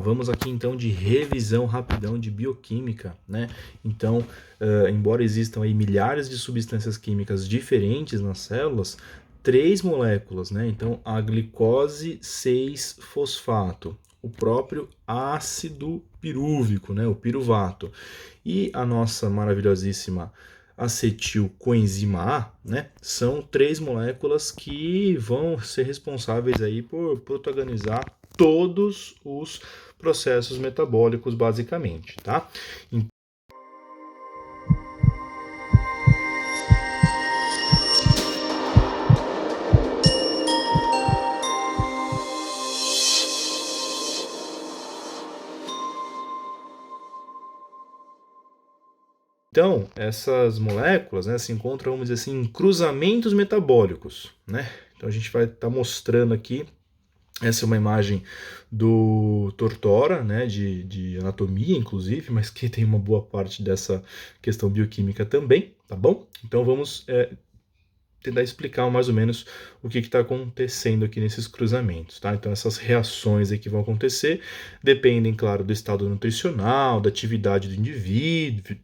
Vamos aqui então de revisão rapidão de bioquímica, né? Então, embora existam aí milhares de substâncias químicas diferentes nas células, três moléculas, né? Então, a glicose 6-fosfato, o próprio ácido pirúvico, né? O piruvato, e a nossa maravilhosíssima acetilcoenzima A, né? São três moléculas que vão ser responsáveis aí por protagonizar todos os processos metabólicos, basicamente, tá? Então, essas moléculas, né, se encontram, vamos dizer assim, em cruzamentos metabólicos, né? Então, a gente vai estar mostrando aqui. Essa é uma imagem do Tortora, né, de anatomia, inclusive, mas que tem uma boa parte dessa questão bioquímica também, tá bom? Então vamos tentar explicar mais ou menos o que está acontecendo aqui nesses cruzamentos, tá? Então essas reações aí que vão acontecer dependem, claro, do estado nutricional, da atividade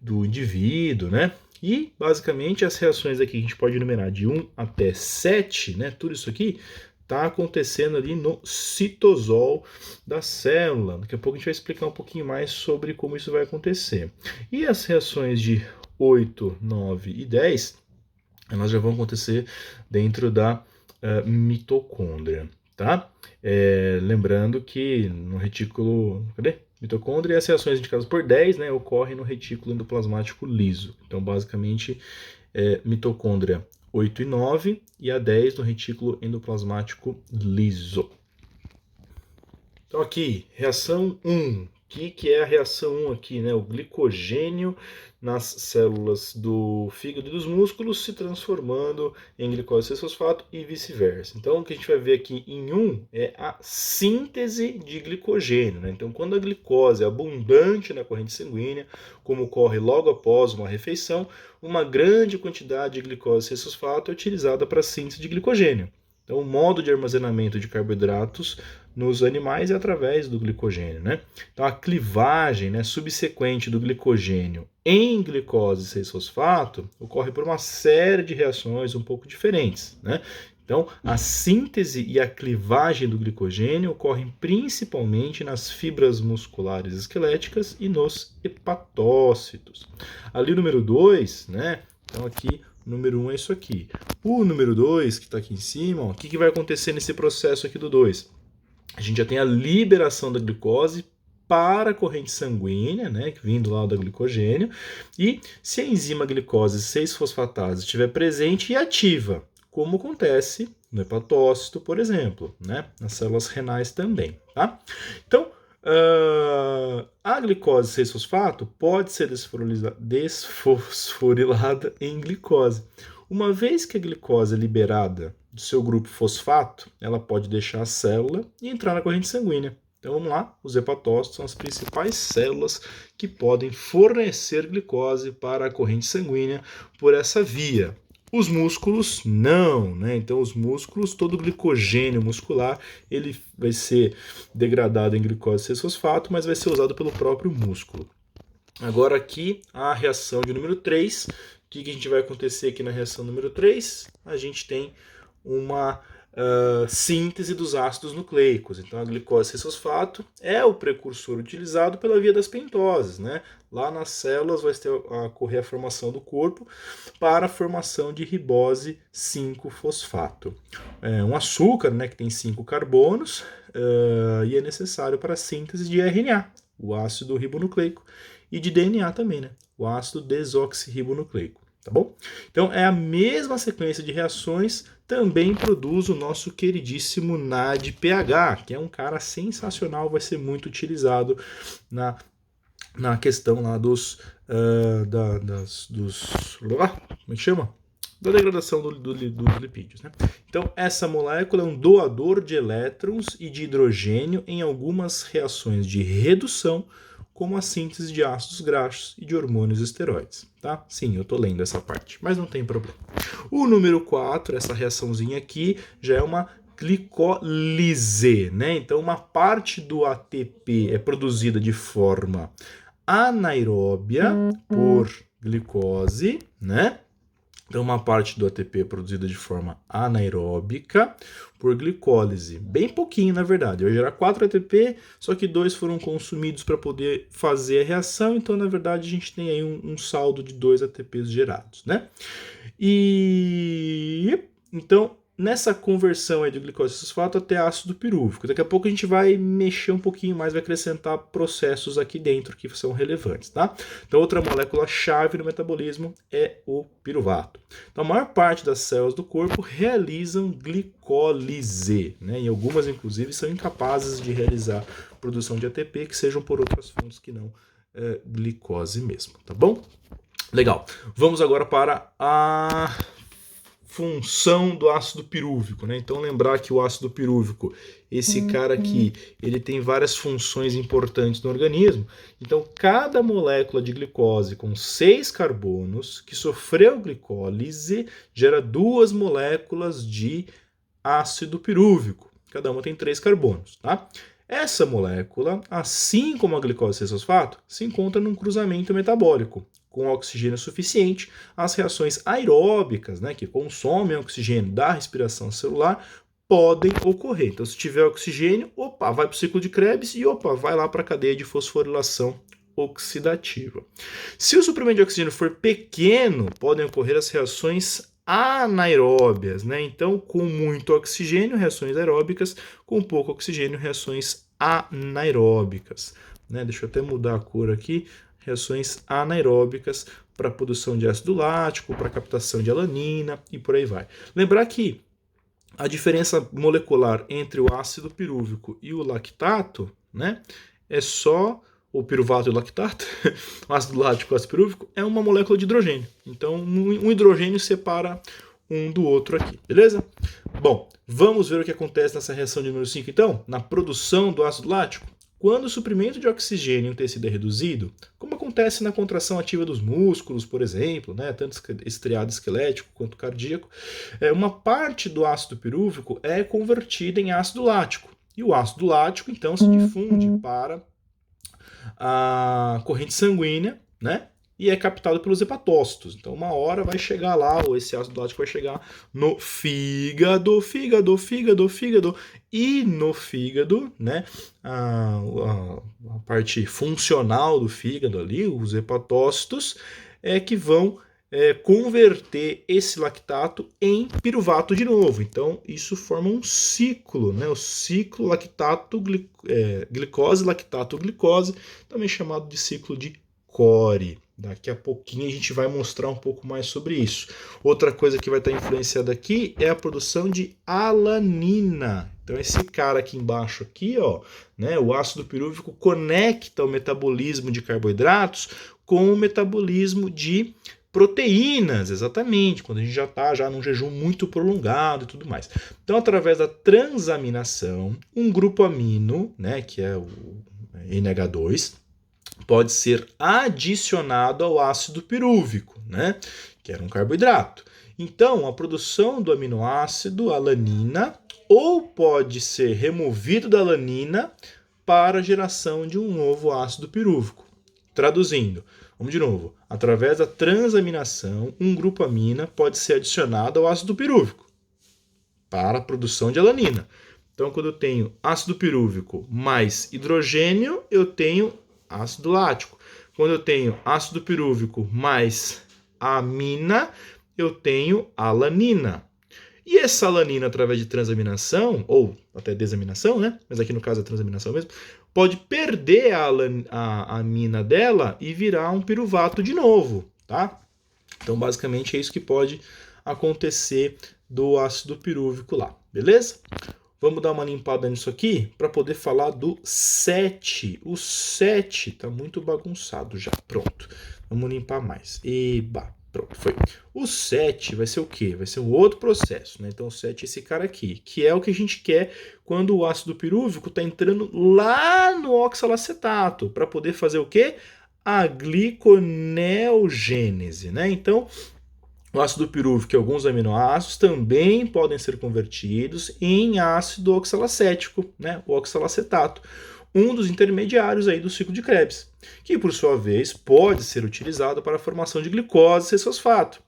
do indivíduo, né? E, basicamente, as reações aqui a gente pode enumerar de 1 até 7, né? Tudo isso aqui está acontecendo ali no citosol da célula. Daqui a pouco a gente vai explicar um pouquinho mais sobre como isso vai acontecer. E as reações de 8, 9 e 10, elas já vão acontecer dentro da mitocôndria, tá? Lembrando que no retículo... Cadê? Mitocôndria e as reações indicadas por 10, né, ocorrem no retículo endoplasmático liso. Então, basicamente, mitocôndria 8 e 9 e a 10 no retículo endoplasmático liso. Então aqui, reação 1. O que é a reação 1 aqui, né? O glicogênio nas células do fígado e dos músculos se transformando em glicose 6-fosfato e vice-versa. Então o que a gente vai ver aqui em 1 é a síntese de glicogênio, né? Então quando a glicose é abundante na corrente sanguínea, como ocorre logo após uma refeição, uma grande quantidade de glicose 6-fosfato é utilizada para a síntese de glicogênio. Então, o modo de armazenamento de carboidratos nos animais é através do glicogênio, né? Então, a clivagem, né, subsequente do glicogênio em glicose 6-fosfato ocorre por uma série de reações um pouco diferentes, né? Então, a síntese e a clivagem do glicogênio ocorrem principalmente nas fibras musculares esqueléticas e nos hepatócitos. Ali, número 2, né? Então, aqui número 1 é isso aqui. O número 2, que está aqui em cima, ó, o que vai acontecer nesse processo aqui do 2? A gente já tem a liberação da glicose para a corrente sanguínea, né, vindo lá do glicogênio, e se a enzima glicose 6-fosfatase estiver presente e ativa, como acontece no hepatócito, por exemplo, né, nas células renais também, tá? Então, a glicose 6-fosfato pode ser desfosforilada em glicose. Uma vez que a glicose é liberada do seu grupo fosfato, ela pode deixar a célula e entrar na corrente sanguínea. Então vamos lá, os hepatócitos são as principais células que podem fornecer glicose para a corrente sanguínea por essa via. Os músculos não, né? Então os músculos, todo o glicogênio muscular, ele vai ser degradado em glicose 6-fosfato, mas vai ser usado pelo próprio músculo. Agora aqui a reação de número 3, o que a gente vai acontecer aqui na reação número 3? A gente tem uma síntese dos ácidos nucleicos. Então a glicose 6-fosfato é o precursor utilizado pela via das pentoses, né? Lá nas células vai ocorrer a formação do corpo para a formação de ribose 5-fosfato. É um açúcar, né, que tem 5 carbonos e é necessário para a síntese de RNA, o ácido ribonucleico, e de DNA também, né? O ácido desoxirribonucleico, tá bom? Então é a mesma sequência de reações, também produz o nosso queridíssimo NADPH, que é um cara sensacional, vai ser muito utilizado na questão lá dos como é que chama? Da degradação dos lipídios, né? Então, essa molécula é um doador de elétrons e de hidrogênio em algumas reações de redução, como a síntese de ácidos graxos e de hormônios esteroides, tá? Sim, eu tô lendo essa parte, mas não tem problema. O número 4, essa reaçãozinha aqui, já é uma glicólise, né? Então, uma parte do ATP é produzida de forma anaeróbia por glicose, né? Então, uma parte do ATP é produzida de forma anaeróbica por glicólise. Bem pouquinho, na verdade. Vai gerar 4 ATP, só que 2 foram consumidos para poder fazer a reação. Então, na verdade, a gente tem aí um saldo de 2 ATPs gerados, né? E então, nessa conversão aí de glicose fosfato até ácido pirúvico, daqui a pouco a gente vai mexer um pouquinho mais, vai acrescentar processos aqui dentro que são relevantes, tá? Então, outra molécula-chave no metabolismo é o piruvato. Então, a maior parte das células do corpo realizam glicólise, né? E algumas, inclusive, são incapazes de realizar produção de ATP, que sejam por outras fontes que não glicose mesmo, tá bom? Legal. Vamos agora para a função do ácido pirúvico, né? Então lembrar que o ácido pirúvico, esse cara aqui, ele tem várias funções importantes no organismo. Então cada molécula de glicose com 6 carbonos que sofreu glicólise gera 2 moléculas de ácido pirúvico. Cada uma tem 3 carbonos, tá? Essa molécula, assim como a glicose 6-fosfato, se encontra num cruzamento metabólico. Com oxigênio suficiente, as reações aeróbicas, né, que consomem oxigênio da respiração celular, podem ocorrer. Então, se tiver oxigênio, opa, vai para o ciclo de Krebs e opa, vai lá para a cadeia de fosforilação oxidativa. Se o suprimento de oxigênio for pequeno, podem ocorrer as reações anaeróbias, né? Então, com muito oxigênio, reações aeróbicas, com pouco oxigênio, reações anaeróbicas, né? Deixa eu até mudar a cor aqui. Reações anaeróbicas para produção de ácido lático, para captação de alanina e por aí vai. Lembrar que a diferença molecular entre o ácido pirúvico e o lactato, né, é só o piruvato e o lactato, o ácido lático e o ácido pirúvico, é uma molécula de hidrogênio. Então, um hidrogênio separa um do outro aqui, beleza? Bom, vamos ver o que acontece nessa reação de número 5, então, na produção do ácido lático. Quando o suprimento de oxigênio em um tecido é reduzido, como acontece na contração ativa dos músculos, por exemplo, né, tanto estriado esquelético quanto cardíaco, uma parte do ácido pirúvico é convertida em ácido lático. E o ácido lático, então, se difunde para a corrente sanguínea, né? E é captado pelos hepatócitos. Então, uma hora vai chegar lá, ou esse ácido lático vai chegar no fígado. E no fígado, né, a parte funcional do fígado ali, os hepatócitos, é que vão converter esse lactato em piruvato de novo. Então, isso forma um ciclo, né? O ciclo glicose, lactato, glicose, também chamado de ciclo de Cori. Daqui a pouquinho a gente vai mostrar um pouco mais sobre isso. Outra coisa que vai estar influenciada aqui é a produção de alanina. Então esse cara aqui embaixo aqui, ó, né, o ácido pirúvico conecta o metabolismo de carboidratos com o metabolismo de proteínas, exatamente, quando a gente já está num jejum muito prolongado e tudo mais. Então, através da transaminação, um grupo amino, né, que é o NH2, pode ser adicionado ao ácido pirúvico, né, que era um carboidrato. Então, a produção do aminoácido alanina ou pode ser removido da alanina para a geração de um novo ácido pirúvico. Traduzindo, vamos de novo. Através da transaminação, um grupo amina pode ser adicionado ao ácido pirúvico para a produção de alanina. Então, quando eu tenho ácido pirúvico mais hidrogênio, eu tenho ácido lático. Quando eu tenho ácido pirúvico mais amina, eu tenho alanina. E essa alanina, através de transaminação, ou até desaminação, né? Mas aqui no caso é transaminação mesmo, pode perder a amina dela e virar um piruvato de novo, tá? Então, basicamente, é isso que pode acontecer do ácido pirúvico lá, beleza? Vamos dar uma limpada nisso aqui para poder falar do 7. O 7 está muito bagunçado já. Pronto. Vamos limpar mais. Eba. Pronto, foi. O 7 vai ser o quê? Vai ser um outro processo, né? Então o 7 é esse cara aqui, que é o que a gente quer quando o ácido pirúvico está entrando lá no oxalacetato, para poder fazer o quê? A gliconeogênese, né? Então, O ácido pirúvico e alguns aminoácidos também podem ser convertidos em ácido oxalacético, né, o oxalacetato, um dos intermediários aí do ciclo de Krebs, que por sua vez pode ser utilizado para a formação de glicose e 6-fosfato.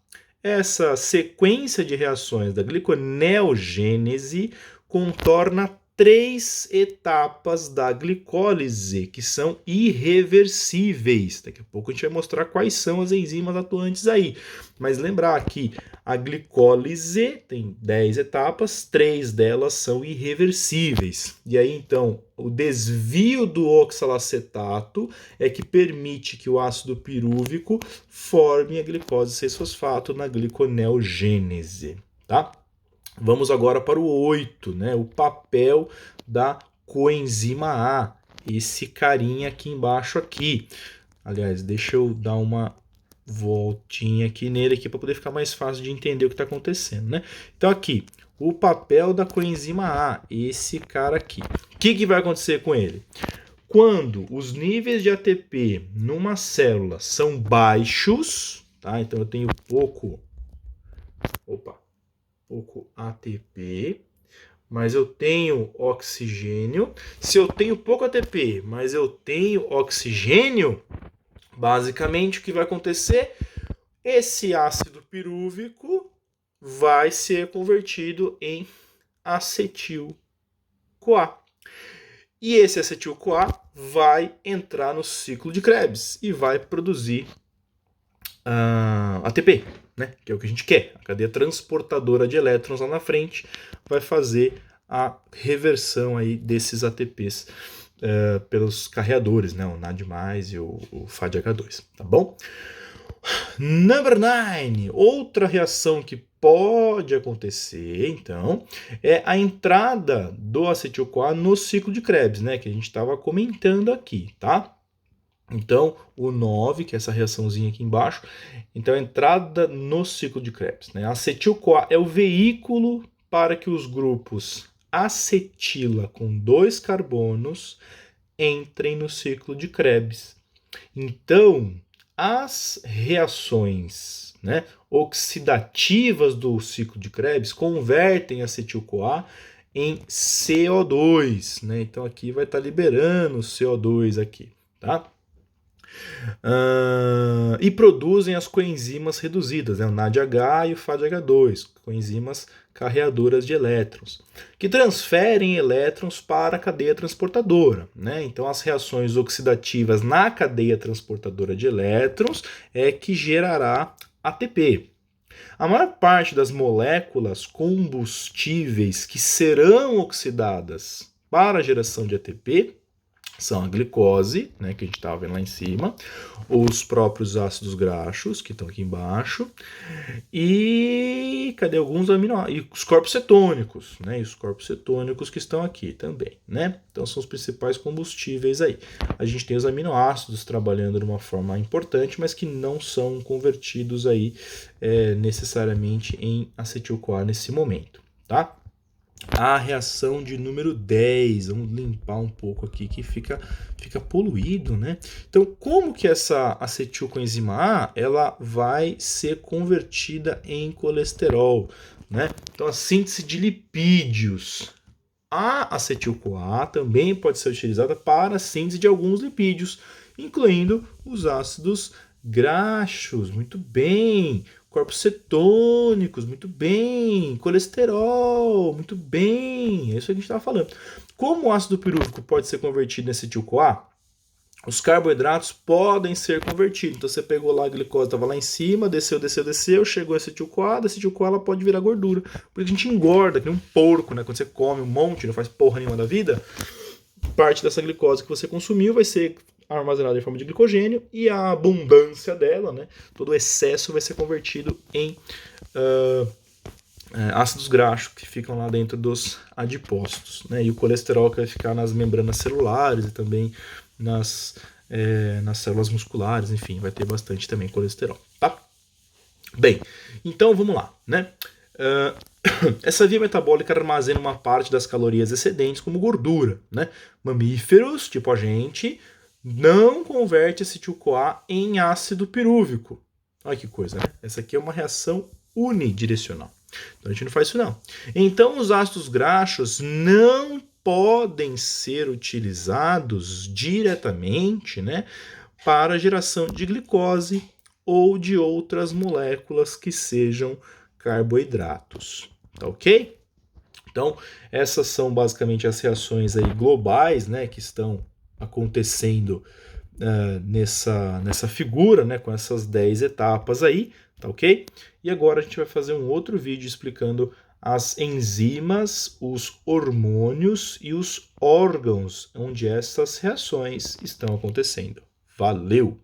Essa sequência de reações da gliconeogênese contorna 3 etapas da glicólise, que são irreversíveis. Daqui a pouco a gente vai mostrar quais são as enzimas atuantes aí. Mas lembrar que a glicólise tem 10 etapas, 3 delas são irreversíveis. E aí, então, o desvio do oxalacetato é que permite que o ácido pirúvico forme a glicose 6-fosfato na gliconeogênese, tá? Vamos agora para o 8, né? O papel da coenzima A. Esse carinha aqui embaixo aqui. Aliás, deixa eu dar uma voltinha aqui nele aqui para poder ficar mais fácil de entender o que está acontecendo, né? Então aqui, o papel da coenzima A, esse cara aqui. O que vai acontecer com ele? Quando os níveis de ATP numa célula são baixos, tá? Então eu tenho pouco ATP, mas eu tenho oxigênio. Se eu tenho pouco ATP, mas eu tenho oxigênio, basicamente o que vai acontecer? Esse ácido pirúvico vai ser convertido em acetil-CoA. E esse acetil-CoA vai entrar no ciclo de Krebs e vai produzir ATP, né? Que é o que a gente quer. A cadeia transportadora de elétrons lá na frente vai fazer a reversão aí desses ATPs pelos carreadores, né? O NAD+, e o FADH2, tá bom? Number 9, outra reação que pode acontecer, então, é a entrada do acetil-CoA no ciclo de Krebs, né? Que a gente estava comentando aqui, tá? Então, o 9, que é essa reaçãozinha aqui embaixo, então a entrada no ciclo de Krebs, né? Acetil-CoA é o veículo para que os grupos acetila com 2 carbonos entrem no ciclo de Krebs. Então, as reações, né, oxidativas do ciclo de Krebs convertem acetil-CoA em CO2, né? Então aqui vai estar liberando CO2 aqui, tá? E produzem as coenzimas reduzidas, né? O NADH e o FADH2, coenzimas carreadoras de elétrons, que transferem elétrons para a cadeia transportadora, né? Então as reações oxidativas na cadeia transportadora de elétrons é que gerará ATP. A maior parte das moléculas combustíveis que serão oxidadas para a geração de ATP são a glicose, né, que a gente estava vendo lá em cima, os próprios ácidos graxos, que estão aqui embaixo, e cadê alguns aminoácidos? E os corpos cetônicos, né, e os corpos cetônicos que estão aqui também, né? Então são os principais combustíveis aí. A gente tem os aminoácidos trabalhando de uma forma importante, mas que não são convertidos aí necessariamente em acetil-CoA nesse momento, tá? A reação de número 10, vamos limpar um pouco aqui que fica poluído, né? Então, como que essa acetilcoenzima A, ela vai ser convertida em colesterol, né? Então, a síntese de lipídios. A acetil-CoA também pode ser utilizada para a síntese de alguns lipídios, incluindo os ácidos graxos, muito bem, corpos cetônicos, muito bem, colesterol, muito bem, é isso que a gente estava falando. Como o ácido pirúvico pode ser convertido em acetil-CoA, os carboidratos podem ser convertidos. Então você pegou lá a glicose, estava lá em cima, desceu, chegou a acetil-CoA, da acetil-CoA ela pode virar gordura. Porque a gente engorda, que nem um porco, né? Quando você come um monte, não faz porra nenhuma da vida, parte dessa glicose que você consumiu vai ser armazenada em forma de glicogênio e a abundância dela, né, todo o excesso vai ser convertido em ácidos graxos que ficam lá dentro dos adipócitos, né, e o colesterol que vai ficar nas membranas celulares e também nas células musculares, enfim, vai ter bastante também colesterol, tá? Bem, então vamos lá, né? Essa via metabólica armazena uma parte das calorias excedentes como gordura, né? Mamíferos, tipo a gente, não converte acetil-CoA em ácido pirúvico, Olha que coisa, né? Essa aqui é uma reação unidirecional. Então a gente não faz isso não. Então os ácidos graxos não podem ser utilizados diretamente, né, para a geração de glicose ou de outras moléculas que sejam carboidratos. Tá ok? Então, essas são basicamente as reações aí globais, né, que estão acontecendo nessa figura, né, com essas 10 etapas aí, tá ok? E agora a gente vai fazer um outro vídeo explicando as enzimas, os hormônios e os órgãos onde essas reações estão acontecendo. Valeu!